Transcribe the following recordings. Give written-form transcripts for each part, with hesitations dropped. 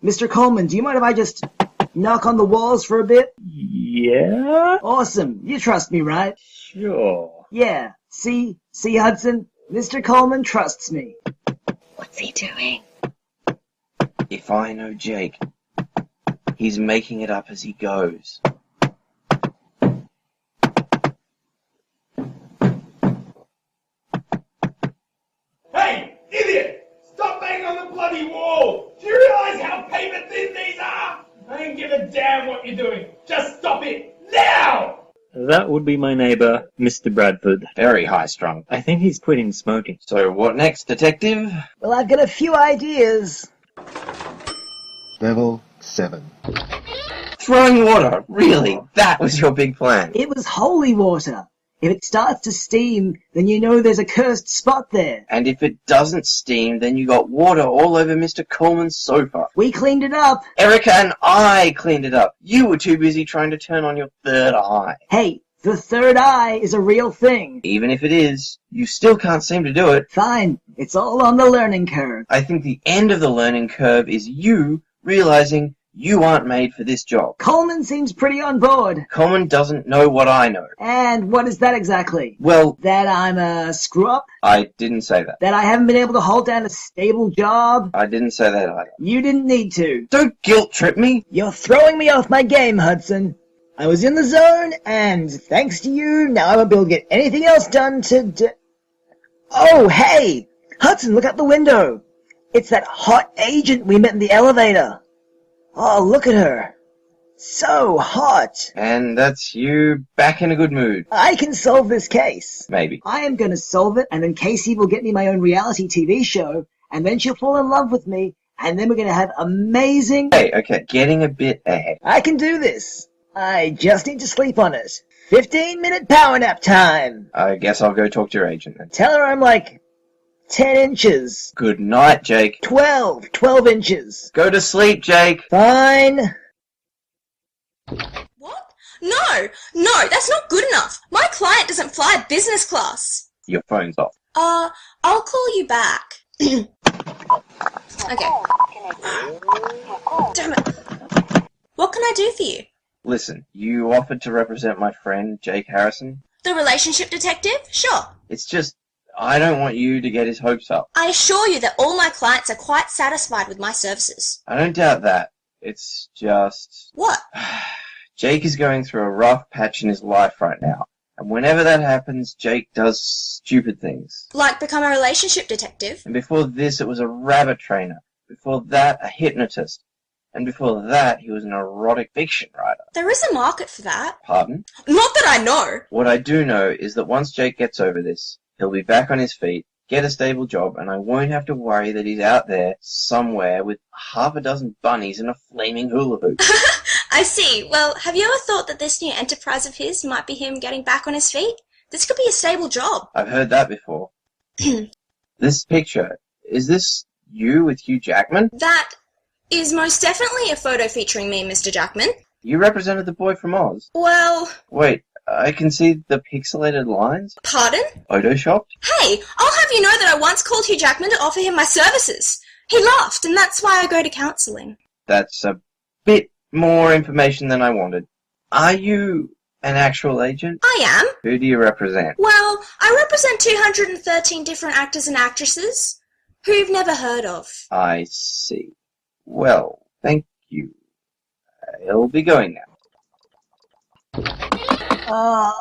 Mr. Coleman, do you mind if I just knock on the walls for a bit? Yeah? Awesome. You trust me, right? Sure. Yeah. See, Hudson? Mr. Coleman trusts me. What's he doing? If I know Jake, he's making it up as he goes. Hey, idiot! Stop banging on the bloody wall! Do you realise how paper thin these are? I don't give a damn what you're doing. Just stop it, now! That would be my neighbour, Mr. Bradford. Very high-strung. I think he's quitting smoking. So what next, detective? Well, I've got a few ideas. Level 7. Throwing water, really? That was your big plan? It was holy water. If it starts to steam, then you know there's a cursed spot there. And if it doesn't steam, then you got water all over Mr. Coleman's sofa. We cleaned it up. Erica and I cleaned it up. You were too busy trying to turn on your third eye. Hey, the third eye is a real thing. Even if it is, you still can't seem to do it. Fine. It's all on the learning curve. I think the end of the learning curve is you realizing you aren't made for this job. Coleman seems pretty on board. Coleman doesn't know what I know. And what is that exactly? Well, That I'm a screw-up? I didn't say that. That I haven't been able to hold down a stable job? I didn't say that either. You didn't need to. Don't guilt trip me. You're throwing me off my game, Hudson. I was in the zone, and thanks to you, now I won't be able to get anything else done Oh, hey! Hudson, look out the window. It's that hot agent we met in the elevator. Oh, look at her. So hot. And that's you back in a good mood. I can solve this case. Maybe. I am going to solve it, and then Casey will get me my own reality TV show, and then she'll fall in love with me, and then we're going to have amazing... Hey, okay, getting a bit ahead. I can do this. I just need to sleep on it. 15-minute power nap time. I guess I'll go talk to your agent then. Tell her I'm like 10 inches. Good night, Jake. 12 inches. Go to sleep, Jake. Fine. What? No, that's not good enough. My client doesn't fly business class. Your phone's off. I'll call you back. Okay. Damn it. What can I do for you? Listen, you offered to represent my friend, Jake Harrison. The relationship detective? Sure. It's just, I don't want you to get his hopes up. I assure you that all my clients are quite satisfied with my services. I don't doubt that. It's just... What? Jake is going through a rough patch in his life right now. And whenever that happens, Jake does stupid things. Like become a relationship detective? And before this, it was a rabbit trainer. Before that, a hypnotist. And before that, he was an erotic fiction writer. There is a market for that. Pardon? Not that I know. What I do know is that once Jake gets over this, he'll be back on his feet, get a stable job, and I won't have to worry that he's out there somewhere with half a dozen bunnies and a flaming hula hoop. I see. Well, have you ever thought that this new enterprise of his might be him getting back on his feet? This could be a stable job. I've heard that before. This picture, is this you with Hugh Jackman? That is most definitely a photo featuring me, Mr. Jackman. You represented the boy from Oz. Well... Wait, I can see the pixelated lines? Pardon? Photoshopped? Hey, I'll have you know that I once called Hugh Jackman to offer him my services. He laughed, and that's why I go to counselling. That's a bit more information than I wanted. Are you an actual agent? I am. Who do you represent? Well, I represent 213 different actors and actresses who you've never heard of. I see. Well, thank you. I'll be going now.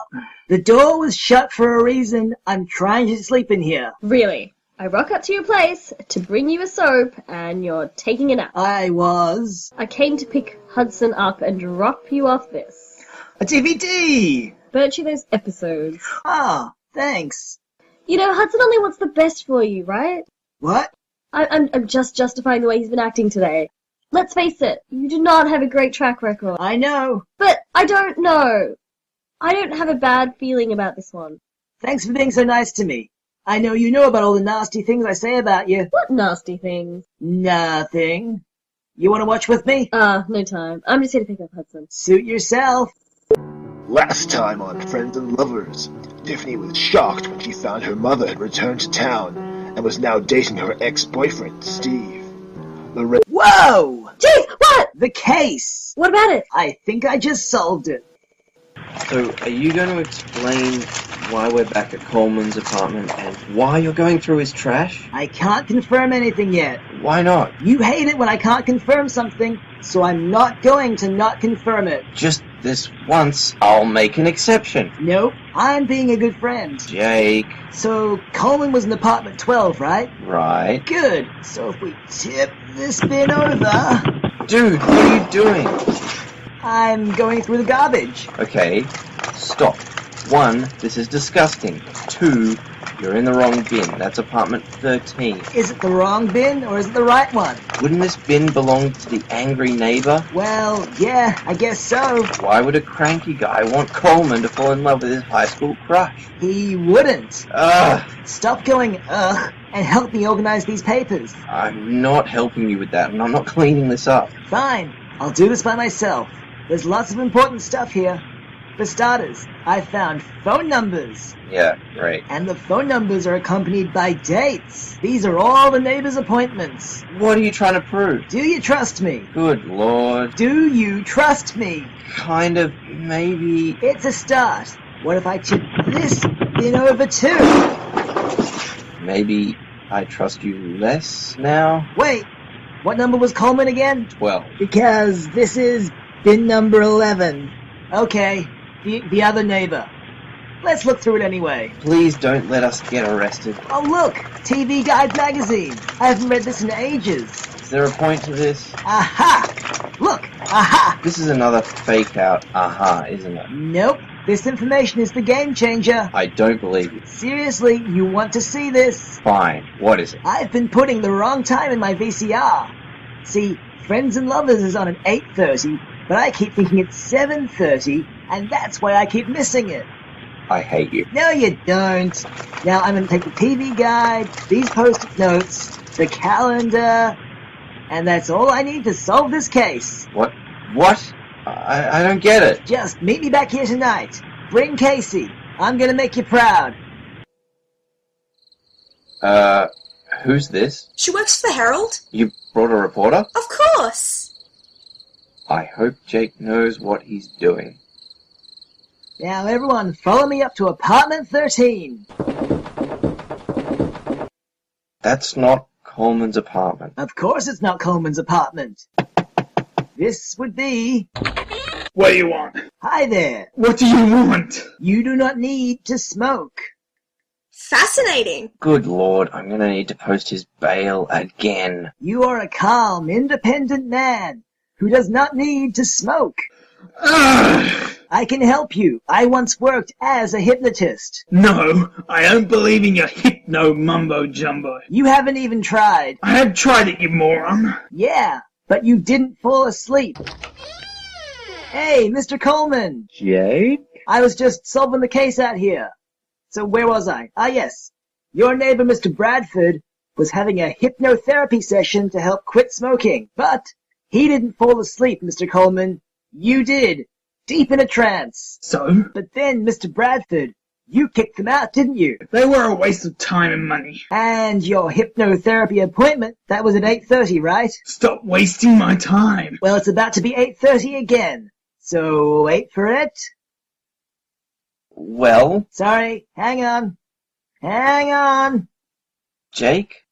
The door was shut for a reason. I'm trying to sleep in here. Really? I rock up to your place to bring you a soap, and you're taking a nap. I came to pick Hudson up and drop you off this. A DVD! Burnt you those episodes. Ah, thanks. You know, Hudson only wants the best for you, right? What? I'm just justifying the way he's been acting today. Let's face it, you do not have a great track record. I know. But I don't know. I don't have a bad feeling about this one. Thanks for being so nice to me. I know you know about all the nasty things I say about you. What nasty things? Nothing. You want to watch with me? No time. I'm just here to pick up Hudson. Suit yourself. Last time on Friends and Lovers, Tiffany was shocked when she found her mother had returned to town and was now dating her ex-boyfriend, Steve. Whoa! Jeez, what? The case! What about it? I think I just solved it. So, are you going to explain why we're back at Coleman's apartment and why you're going through his trash? I can't confirm anything yet. Why not? You hate it when I can't confirm something, so I'm not going to not confirm it. Just this once, I'll make an exception. Nope, I'm being a good friend. Jake. So, Coleman was in apartment 12, right? Right. Good. So if we tip this bin over... Dude, what are you doing? I'm going through the garbage. Okay, stop. 1, this is disgusting. 2, you're in the wrong bin. That's apartment 13. Is it the wrong bin, or is it the right one? Wouldn't this bin belong to the angry neighbor? Well, yeah, I guess so. Why would a cranky guy want Coleman to fall in love with his high school crush? He wouldn't. Ugh, Stop going, ugh, and help me organize these papers. I'm not helping you with that, and I'm not cleaning this up. Fine, I'll do this by myself. There's lots of important stuff here. For starters, I found phone numbers. Yeah, great. And the phone numbers are accompanied by dates. These are all the neighbors' appointments. What are you trying to prove? Do you trust me? Good lord. Do you trust me? Kind of, maybe... It's a start. What if I tip this bin over too? Maybe I trust you less now? Wait, what number was Coleman again? 12. Because this is bin number 11. Okay, the other neighbor. Let's look through it anyway. Please don't let us get arrested. Oh look, TV Guide magazine. I haven't read this in ages. Is there a point to this? Aha! Look, aha! This is another fake out aha, isn't it? Nope, this information is the game changer. I don't believe you. Seriously, you want to see this? Fine. What is it? I've been putting the wrong time in my VCR. See, Friends and Lovers is on at 8:30, but I keep thinking it's 7:30, and that's why I keep missing it. I hate you. No, you don't. Now I'm going to take the TV guide, these post-it notes, the calendar, and that's all I need to solve this case. What? What? I don't get it. Just meet me back here tonight. Bring Casey. I'm going to make you proud. Who's this? She works for the Herald? You brought a reporter? Of course! I hope Jake knows what he's doing. Now everyone, follow me up to apartment 13. That's not Coleman's apartment. Of course it's not Coleman's apartment. This would be... What do you want? Hi there. What do you want? You do not need to smoke. Fascinating! Good lord, I'm gonna need to post his bail again. You are a calm, independent man who does not need to smoke. Ugh. I can help you. I once worked as a hypnotist. No, I don't believe in your hypno mumbo jumbo. You haven't even tried. I have tried it, you moron. Yeah, but you didn't fall asleep. Hey, Mr. Coleman. Jake? I was just solving the case out here. So where was I? Ah, yes. Your neighbor, Mr. Bradford, was having a hypnotherapy session to help quit smoking. But he didn't fall asleep, Mr. Coleman. You did. Deep in a trance. So? But then, Mr. Bradford, you kicked them out, didn't you? They were a waste of time and money. And your hypnotherapy appointment, that was at 8:30, right? Stop wasting my time. Well, it's about to be 8:30 again. So, wait for it. Well, Sorry, hang on. Hang on. Jake?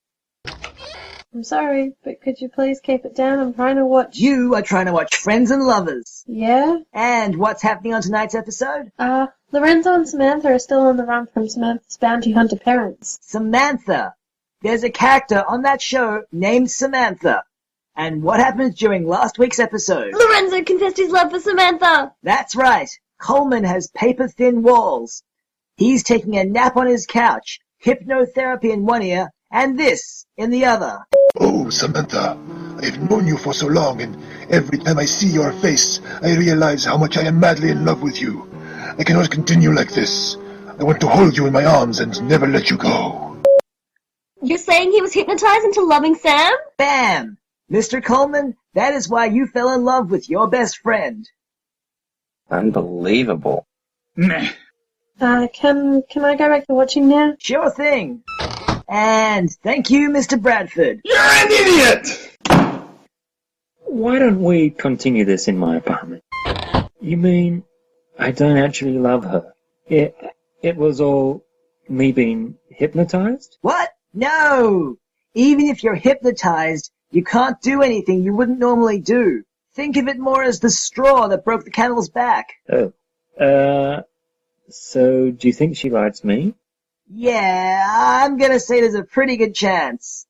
I'm sorry, but could you please keep it down? I'm trying to watch... You are trying to watch Friends and Lovers. Yeah? And what's happening on tonight's episode? Lorenzo and Samantha are still on the run from Samantha's bounty hunter parents. Samantha. There's a character on that show named Samantha. And what happens during last week's episode? Lorenzo confessed his love for Samantha! That's right. Coleman has paper-thin walls. He's taking a nap on his couch, hypnotherapy in one ear, and this in the other. Oh, Samantha, I've known you for so long, and every time I see your face, I realize how much I am madly in love with you. I cannot continue like this. I want to hold you in my arms and never let you go. You're saying he was hypnotized into loving Sam? Bam! Mr. Coleman, that is why you fell in love with your best friend. Unbelievable. Meh. Can I go back to watching now? Sure thing. And thank you, Mr. Bradford. You're an idiot! Why don't we continue this in my apartment? You mean I don't actually love her? It was all me being hypnotized? What? No! Even if you're hypnotized, you can't do anything you wouldn't normally do. Think of it more as the straw that broke the camel's back. Oh. So do you think she likes me? Yeah, I'm gonna say there's a pretty good chance.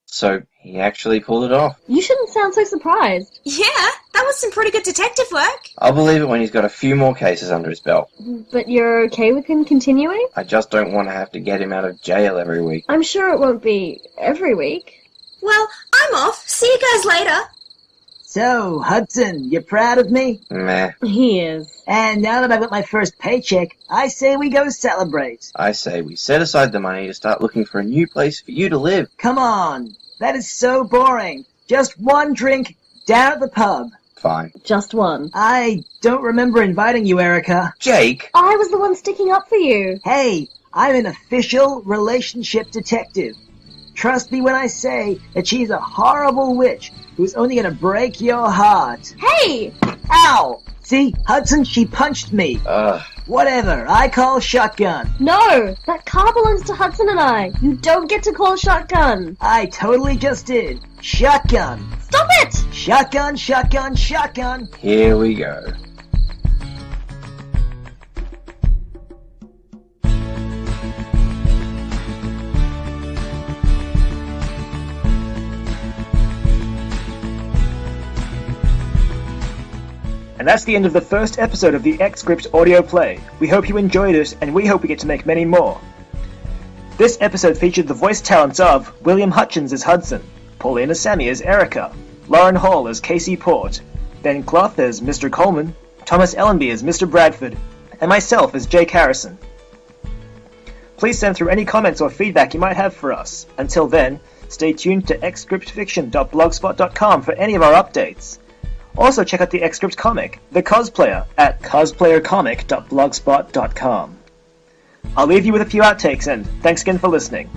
So, he actually pulled it off. You shouldn't sound so surprised. Yeah, that was some pretty good detective work. I'll believe it when he's got a few more cases under his belt. But you're okay with him continuing? I just don't want to have to get him out of jail every week. I'm sure it won't be every week. Well, I'm off. See you guys later. So, Hudson, you proud of me? Meh. He is. And now that I've got my first paycheck, I say we go celebrate. I say we set aside the money to start looking for a new place for you to live. Come on, that is so boring. Just one drink down at the pub. Fine. Just one. I don't remember inviting you, Erica. Jake! I was the one sticking up for you. Hey, I'm an official relationship detective. Trust me when I say that she's a horrible witch who's only gonna break your heart. Hey! Ow! See, Hudson, she punched me. Ugh. Whatever, I call shotgun. No! That car belongs to Hudson and I. You don't get to call shotgun. I totally just did. Shotgun. Stop it! Shotgun, shotgun, shotgun. Here we go. And that's the end of the first episode of the Xscript audio play. We hope you enjoyed it, and we hope we get to make many more. This episode featured the voice talents of William Hutchins as Hudson, Paulina Sammy as Erica, Lauren Hall as Casey Port, Ben Clough as Mr. Coleman, Thomas Ellenby as Mr. Bradford, and myself as Jake Harrison. Please send through any comments or feedback you might have for us. Until then, stay tuned to xscriptfiction.blogspot.com for any of our updates. Also check out the Xscript comic, The Cosplayer, at cosplayercomic.blogspot.com. I'll leave you with a few outtakes, and thanks again for listening.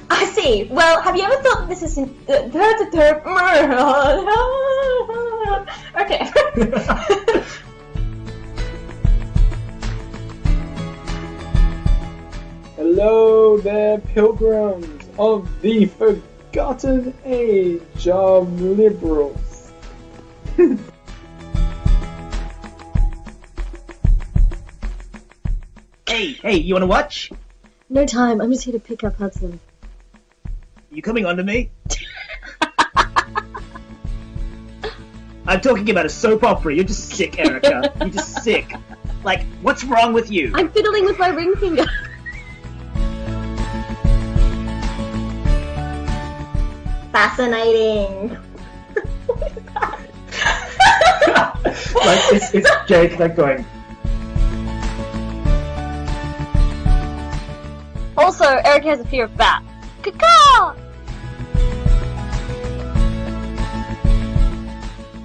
I see. Well, have you ever thought this is okay. Hello there, pilgrims of the forgotten age of liberals. Hey, you wanna watch? No time. I'm just here to pick up Hudson. You coming on to me? I'm talking about a soap opera. You're just sick, Erica. You're just sick. Like, what's wrong with you? I'm fiddling with my ring finger. Fascinating. Like, it's Jake, like, going... Also, Erica has a fear of bats. Caw!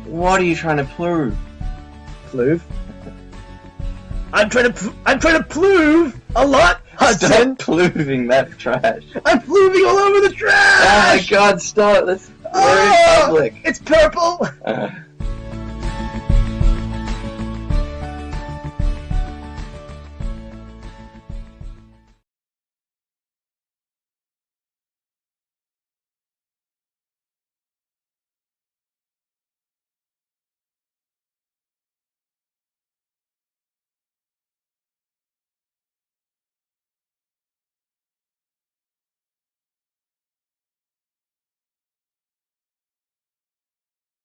What are you trying to prove? Pluve? I'm trying to pluve a lot, Hudson! Stop pluving that trash. I'm pluving all over the trash! Oh my god, stop! We're in public. It's purple!